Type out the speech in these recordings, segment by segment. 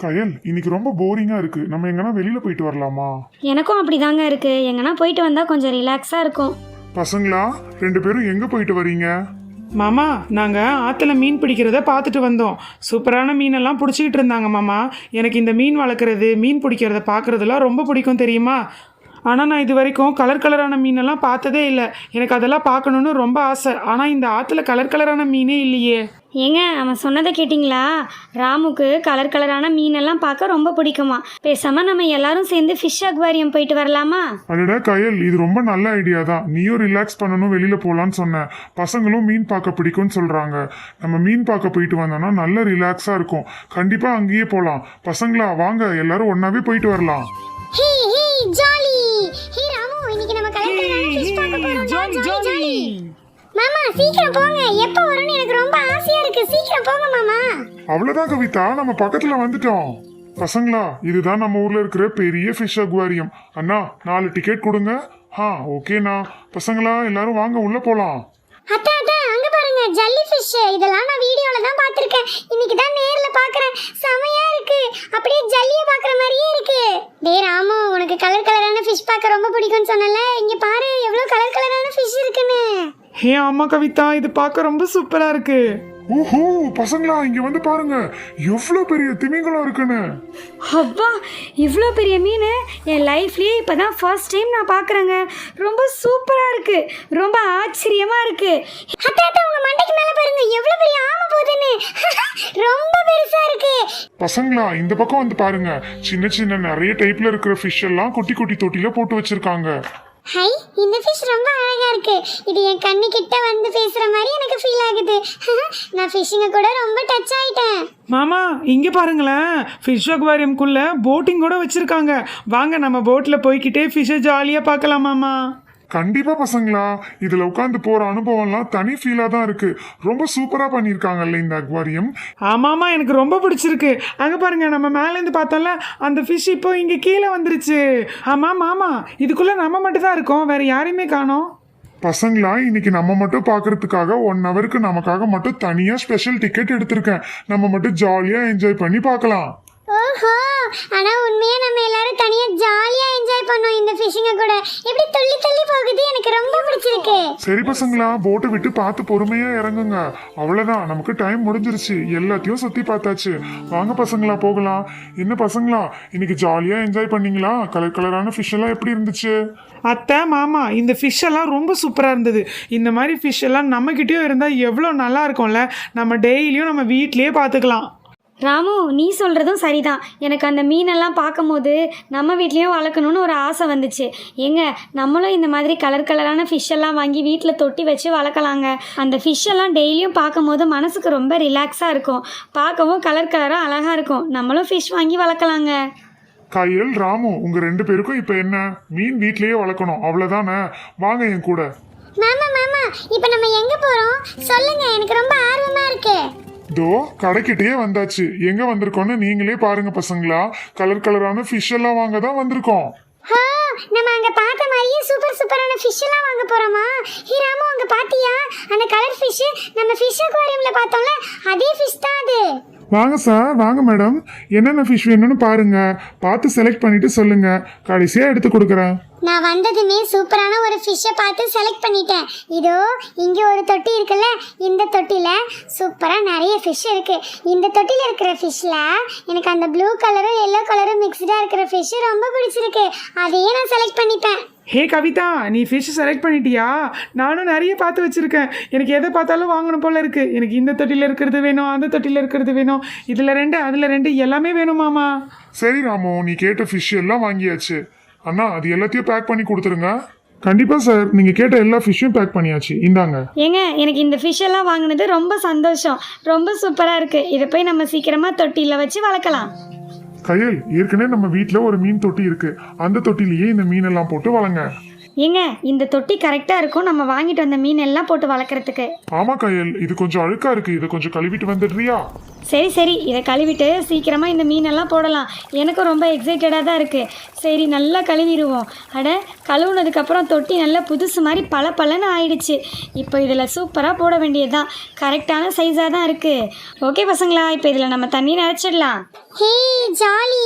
கயல், இன்னைக்கு ரொம்ப போரிங்கா இருக்கு. நம்ம எங்கன்னா வெளியில போயிட்டு வரலாமா? எனக்கும் அப்படிதாங்க இருக்கு. எங்கன்னா போயிட்டு வந்தா கொஞ்சம் ரிலாக்ஸா இருக்கும். பசங்களா, 2 பேரும் எங்க போயிட்டு வரீங்க? மாமா, நாங்கள் ஆற்றுல மீன் பிடிக்கிறத பார்த்துட்டு வந்தோம். சூப்பரான மீனெல்லாம் பிடிச்சிக்கிட்டு இருந்தாங்க மாமா. எனக்கு இந்த மீன் வளர்க்குறது, மீன் பிடிக்கிறத பார்க்குறதுலாம் ரொம்ப பிடிக்கும் தெரியுமா. ஆனால் நான் இது வரைக்கும் கலர் கலரான மீனெல்லாம் பார்த்ததே இல்லை. எனக்கு அதெல்லாம் பார்க்கணுன்னு ரொம்ப ஆசை. ஆனால் இந்த ஆற்றுல கலர் கலரான மீனே இல்லையே. ஏங்க, அவன் சொன்னதை கேட்டிங்களா? ராமுக்கு கலர் கலரான மீனெல்லாம் பார்க்க ரொம்ப பிடிக்குமா. பேசாமல் நம்ம எல்லாரும் சேர்ந்து ஃபிஷ் அக்வாரியம் போயிட்டு வரலாமா? அடடா கயல், இது ரொம்ப நல்ல ஐடியா தான். நீயும் ரிலாக்ஸ் பண்ணணும், வெளியில போலான்னு சொன்ன. பசங்களும் மீன் பார்க்க பிடிக்கும்னு சொல்றாங்க. நம்ம மீன் பார்க்க போயிட்டு வந்தோம்னா நல்ல ரிலாக்ஸா இருக்கும். கண்டிப்பா அங்கேயே போலாம். பசங்களா வாங்க, எல்லாரும் ஒன்னாவே போயிட்டு வரலாம். ஹே ஹே ஜாலி. ஹே ராமு, இன்னைக்கு நம்ம கலர் கலரான ஃபிஷ் பார்க்க போறோம். Jolly jolly. மாமா சீக்கிரம் போங்க. எப்போ வரும்னு எனக்கு ரொம்ப ஆசையா இருக்கு. சீக்கிரம் போங்க மாமா. அவ்வளவுதான் கவிதா, நம்ம பக்கத்துல வந்துட்டோம். பசங்களா, இதுதான் நம்ம ஊர்ல இருக்கிற பெரிய ஃபிஷ் அக்வாரியம். அண்ணா 4 டிக்கெட் கொடுங்க. ஓகேண்ணா. பசங்களா எல்லாரும் வாங்க, உள்ள போலாம். அத்தா அத்தா, அங்க பாருங்க, ஜல்லி ஃபிஷ். இதெல்லாம் நான் வீடியோல தான் பார்த்திருக்கேன். இன்னைக்கு தான் நேர்ல பார்க்கறேன். செமையா இருக்கு. அப்படியே ஜல்லிய பார்க்குற மாதிரியே இருக்கு. டேய் ராமு, உனக்கு கலர் கலரான ஃபிஷ் பார்க்க ரொம்ப பிடிக்கும்னு சொன்னல. இங்க பாரு எவ்வளவு கலர் கலரான ஃபிஷ் இருக்குன்னு. ஹே ஆமா கவிதா, இது பார்க்க ரொம்ப சூப்பராக இருக்கு. ஓஹோ பசங்களா, இங்க வந்து பாருங்க எவ்வளவு பெரிய திமிங்கலம் இருக்குன்னு. அப்பா, இவ்வளோ பெரிய மீன் என் லைஃப்லேயே இப்போ தான் ஃபர்ஸ்ட் டைம் நான் பார்க்குறேங்க. ரொம்ப சூப்பராக இருக்கு. ரொம்ப ஆச்சரியமாக இருக்கு. அத்தா அத்தா, உங்க மண்டைக்கு மேல பாருங்க எவ்வளவு பெரிய ஆமை போகுதுன்னு. ரொம்ப பெருசா இருக்கு. பசங்களா, இந்த பக்கம் வந்து பாருங்க. சின்ன சின்ன நிறைய டைப்ல இருக்கிற ஃபிஷ் எல்லாம் குட்டி குட்டி தொட்டில போட்டு வச்சிருக்காங்க. ஹை, இந்த ஃபிஷ் ரொம்ப அழகா இருக்கு. இது என் கண்ணு கிட்ட வந்து பேசுற மாதிரி எனக்கு ஃபீல் ஆகுது. நான் ஃபிஷ்ஷிங்க கூட ரொம்ப டச் ஆயிட்டேன். மாமா, இங்கே பாருங்களேன், ஃபிஷ் அக்வாரியம்குள்ளே போட்டிங் கூட வச்சுருக்காங்க. வாங்க நம்ம போட்டில் போய்கிட்டே ஃபிஷ்ஷை ஜாலியாக பார்க்கலாம் மாமா. கண்டிப்பா பசங்களா, இதுல உட்காந்து போற அனுபவம்லாம் தனி ஃபீலா தான் இருக்கு. ரொம்ப சூப்பரா பண்ணிருக்காங்கல்ல இந்த அக்வாரியம். ஆமாம்மா, எனக்கு ரொம்ப பிடிச்சிருக்கு. அங்கே பாருங்க, நம்ம மேலேருந்து பார்த்தோம்ல அந்த ஃபிஷ் இப்போ இங்கே கீழே வந்துருச்சு. ஆமாம் மாமா, இதுக்குள்ளே நம்ம மட்டும் தான் இருக்கோம், வேறு யாரையுமே காணோம். பசங்களா, இன்னைக்கு நம்ம மட்டும் பாக்குறதுக்காக 1 ஹவருக்கு நமக்காக மட்டும் தனியா ஸ்பெஷல் டிக்கெட் எடுத்திருக்கேன். நம்ம மட்டும் ஜாலியா என்ஜாய் பண்ணி பார்க்கலாம். ஓஹோ, ஆனா உண்மையா நம்ம எல்லாரும் தனியா ஜாலியா என்ஜாய் பண்ணோம். இந்த ஃபிஷ்ஷிங்க கூட எப்படி துள்ளி துள்ளி போகுது, எனக்கு ரொம்ப பிடிச்சிருக்கு. சரி பசங்களா, போட்டை விட்டு பார்த்து பொறுமையா இறங்குங்க. அவ்வளவுதான், நமக்கு டைம் முடிஞ்சிருச்சு. எல்லாத்தையும் சுத்தி பார்த்தாச்சு. வாங்க பசங்களா போகலாம். என்ன பசங்களா, இன்னைக்கு ஜாலியா என்ஜாய் பண்ணீங்களா? கலர் கலரான ஃபிஷ் எல்லாம் எப்படி இருந்துச்சு? அத்தை மாமா, இந்த ஃபிஷ் எல்லாம் ரொம்ப சூப்பராக இருந்தது. இந்த மாதிரி ஃபிஷ் எல்லாம் நம்மக்கிட்டேயும் இருந்தால் எவ்வளோ நல்லா இருக்கும்ல. நம்ம டெய்லியும் நம்ம வீட்லேயே பார்த்துக்கலாம். ராமு, நீ சொல்கிறதும் சரிதான். எனக்கு அந்த மீனெல்லாம் பார்க்கும்போது நம்ம வீட்லேயும் வளர்க்கணுன்னு ஒரு ஆசை வந்துச்சு. ஏங்க, நம்மளும் இந்த மாதிரி கலர் கலரான ஃபிஷ் எல்லாம் வாங்கி வீட்டில் தொட்டி வச்சு வளர்க்கலாங்க. அந்த ஃபிஷ் எல்லாம் டெய்லியும் பார்க்கும்போது மனசுக்கு ரொம்ப ரிலாக்ஸாக இருக்கும். பார்க்கவும் கலர் கலராக அழகாக இருக்கும். நம்மளும் ஃபிஷ் வாங்கி வளர்க்கலாங்க. கயல், ராமு, உங்க 2 பேருக்கும் இப்ப என்ன, மீன் வீட்லயே வளர்க்கணும் அவ்வளவுதானே? வாங்க என் கூட. மாமா மாமா, இப்போ நம்ம எங்க போறோம் சொல்லுங்க, எனக்கு ரொம்ப ஆர்வமா இருக்கு. தோ கடைக்கிட்டே வந்தாச்சு. எங்க வந்திருக்கோன்னு நீங்களே பாருங்க பசங்களா. கலர் கலரான ஃபிஷ் எல்லாம் வாங்க தான் வந்திருக்கோம். ஹோ, நம்ம அங்க பார்த்த மாதிரியே சூப்பர் சூப்பரான ஃபிஷ் எல்லாம் வாங்க போறோமா? ஹே ராமு, அங்க பாத்தியா அந்த கலர் ஃபிஷ்? நம்ம ஃபிஷ் அக்வாரியம்ல பார்த்தோம்ல, அதே ஃபிஷ் தான் அது. வாங்க சார், வாங்க மேடம். என்னென்ன ஃபிஷ் வேணும்னு பாருங்க. பார்த்து செலக்ட் பண்ணிட்டு சொல்லுங்க, கடைசியா எடுத்து கொடுக்குறேன். நான் வந்ததுமே சூப்பரான ஒரு ஃபிஷ்ஷை பார்த்து செலக்ட் பண்ணிட்டேன். இதோ இங்க ஒரு தொட்டி இருக்குல்ல, இந்த தொட்டில சூப்பரா நிறைய ஃபிஷ் இருக்கு. இந்த தொட்டில இருக்கிற ஃபிஷ்ல எனக்கு அந்த ப்ளூ கலரும் எல்லோ கலரும் மிக்ஸ்டா இருக்கிற ஃபிஷ் ரொம்ப பிடிச்சிருக்கு. அதையே நான் செலக்ட் பண்ணிட்டேன். ஹே கவிதா, நீ ஃபிஷ் செலக்ட் பண்ணிட்டியா? நானும் நிறைய பார்த்து வச்சுருக்கேன். எனக்கு எதை பார்த்தாலும் வாங்கணும் போல இருக்குது. எனக்கு இந்த தொட்டியில் இருக்கிறது வேணும், அந்த தொட்டியில் இருக்கிறது வேணும், இதில் 2 அதில் 2 எல்லாமே வேணும் மாமா. சரி ராமு, நீ கேட்ட ஃபிஷ் எல்லாம் வாங்கியாச்சு. அண்ணா, அது எல்லாத்தையும் பேக் பண்ணி கொடுத்துருங்க. கண்டிப்பா சார், நீங்க கேட்ட எல்லா ஃபிஷ்ஷும் பேக் பண்ணியாச்சு. இந்தாங்க. ஏங்க, எனக்கு இந்த ஃபிஷ் எல்லாம் வாங்கினது ரொம்ப சந்தோஷம். ரொம்ப சூப்பராக இருக்குது. இதை போய் நம்ம சீக்கிரமாக தொட்டியில் வச்சு வளர்க்கலாம். கயல், ஏற்கனவே நம்ம வீட்ல ஒரு மீன் தொட்டி இருக்கு. அந்த தொட்டிலேயே இந்த மீன் எல்லாம் போட்டு வளங்க. ஏங்க, இந்த தொட்டி கரெக்டாக இருக்கும் நம்ம வாங்கிட்டு வந்த மீன் எல்லாம் போட்டு வளர்க்குறதுக்கு. ஆமா கயல், இது கொஞ்சம் அழுக்கா இருக்கு. இதை கொஞ்சம் கழுவிட்டு வந்துடுறியா? சரி சரி, இதை கழுவிட்டு சீக்கிரமாக இந்த மீனெல்லாம் போடலாம். எனக்கும் ரொம்ப எக்ஸைட்டடாக தான் இருக்குது. சரி, நல்லா கழுவிடுவோம். அட, கழுவுனதுக்கப்புறம் தொட்டி நல்லா புதுசு மாதிரி பளபளன்னு ஆயிடுச்சு. இப்போ இதில் சூப்பராக போட வேண்டியது தான். கரெக்டான சைஸாக தான் இருக்குது. ஓகே பசங்களா, இப்போ இதில் நம்ம தண்ணி நிறச்சிடலாம். ஹே ஜாலி,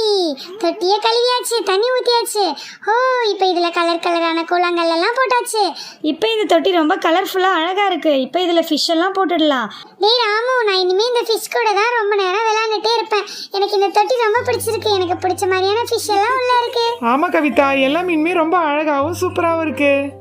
தொட்டியை கழுவியாச்சு, தண்ணி ஊற்றியாச்சு. ஓ, இப்போ இதில் கலர் கலரான கூழாங்கல் எல்லாம் போட்டாச்சு. இப்போ இந்த தொட்டி ரொம்ப கலர்ஃபுல்லாக அழகாக இருக்குது. இப்போ இதில் ஃபிஷ் எல்லாம் போட்டுடலாம். டேய் ராமு, நான் இனிமேல் இந்த ஃபிஷ் கூட தான் ரொம்ப நேரம் விளையாண்டுட்டே இருப்பேன். எனக்கு இந்த தொட்டி ரொம்ப பிடிச்சிருக்கு. எனக்கு பிடிச்ச மாதிரியான ஃபிஷ் எல்லாம் உள்ள இருக்கு. ஆமாம் கவிதா, எல்லா மீனுமே ரொம்ப அழகாகவும் சூப்பராகவும் இருக்குது.